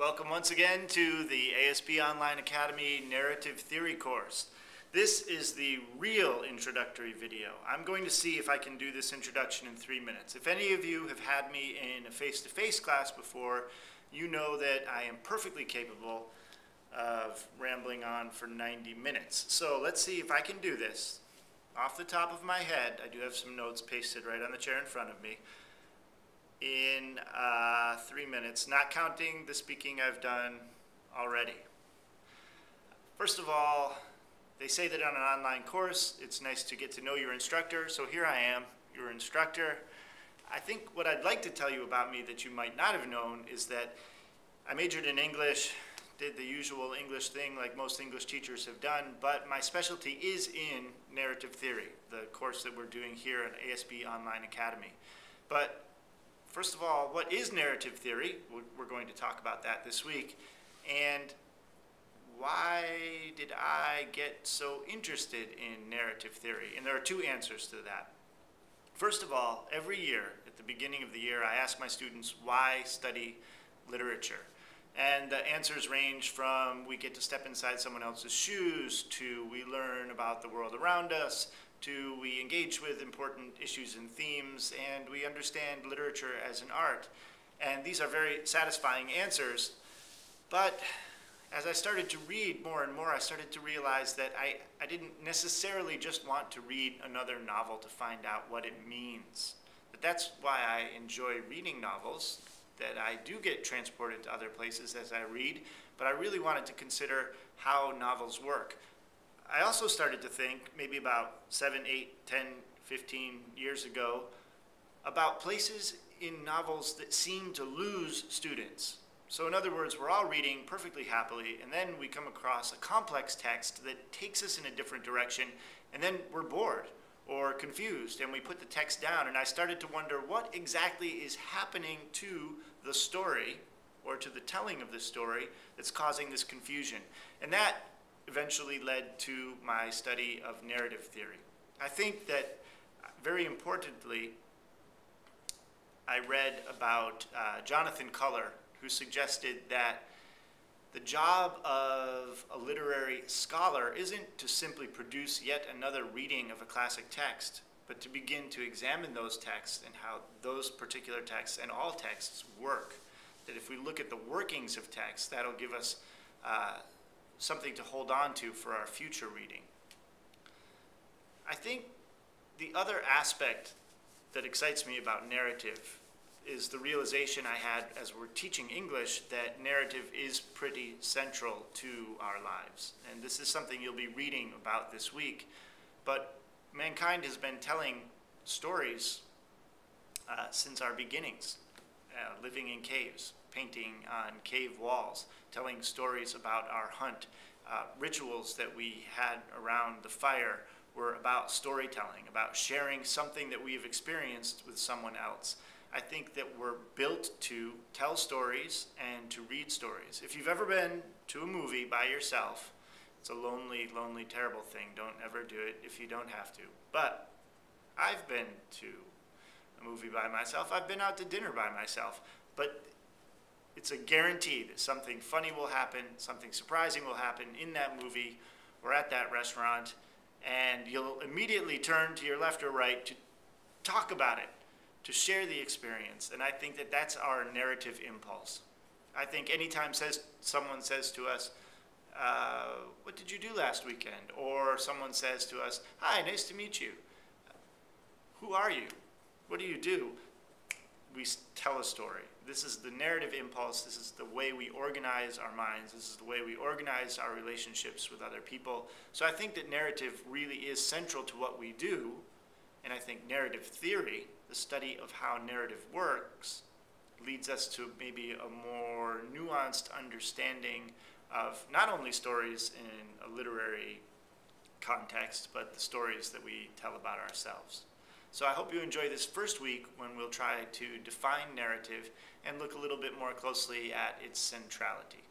Welcome once again to the ASB Online Academy Narrative Theory course. This is the real introductory video. I'm going to see if I can do this introduction in 3 minutes. If any of you have had me in a face-to-face class before, you know that I am perfectly capable of rambling on for 90 minutes. So let's see if I can do this. Off the top of my head, I do have some notes pasted right on the chair in front of me. In 3 minutes, not counting the speaking I've done already. First of all, they say that on an online course, it's nice to get to know your instructor, so here I am, your instructor. I think what I'd like to tell you about me that you might not have known is that I majored in English, did the usual English thing like most English teachers have done, but my specialty is in narrative theory, the course that we're doing here at ASB Online Academy. But first of all, what is narrative theory? We're going to talk about that this week. And why did I get so interested in narrative theory? And there are two answers to that. First of all, every year, at the beginning of the year, I ask my students why study literature. And the answers range from we get to step inside someone else's shoes, to we learn about the world around us, to we engage with important issues and themes, and we understand literature as an art. And these are very satisfying answers. But as I started to read more and more, I started to realize that I didn't necessarily just want to read another novel to find out what it means. But that's why I enjoy reading novels, that I do get transported to other places as I read, but I really wanted to consider how novels work. I also started to think, maybe about 7, 8, 10, 15 years ago, about places in novels that seem to lose students. So in other words, we're all reading perfectly happily, and then we come across a complex text that takes us in a different direction, and then we're bored or confused, and we put the text down, and I started to wonder what exactly is happening to the story, or to the telling of the story, that's causing this confusion. And that eventually led to my study of narrative theory. I think that, very importantly, I read about Jonathan Culler, who suggested that the job of a literary scholar isn't to simply produce yet another reading of a classic text, but to begin to examine those texts and how those particular texts and all texts work. That if we look at the workings of text, that'll give us something to hold on to for our future reading. I think the other aspect that excites me about narrative is the realization I had as we're teaching English that narrative is pretty central to our lives. And this is something you'll be reading about this week. But mankind has been telling stories since our beginnings, living in caves, painting on cave walls, telling stories about our hunt. Rituals that we had around the fire were about storytelling, about sharing something that we've experienced with someone else. I think that we're built to tell stories and to read stories. If you've ever been to a movie by yourself, it's a lonely, lonely, terrible thing. Don't ever do it if you don't have to. But I've been to a movie by myself. I've been out to dinner by myself. But it's a guarantee that something funny will happen, something surprising will happen in that movie or at that restaurant, and you'll immediately turn to your left or right to talk about it, to share the experience. And I think that that's our narrative impulse. I think anytime someone says to us, what did you do last weekend? Or someone says to us, hi, nice to meet you. Who are you? What do you do? We tell a story. This is the narrative impulse. This is the way we organize our minds. This is the way we organize our relationships with other people. So I think that narrative really is central to what we do. And I think narrative theory, the study of how narrative works, leads us to maybe a more nuanced understanding of not only stories in a literary context, but the stories that we tell about ourselves. So I hope you enjoy this first week when we'll try to define narrative and look a little bit more closely at its centrality.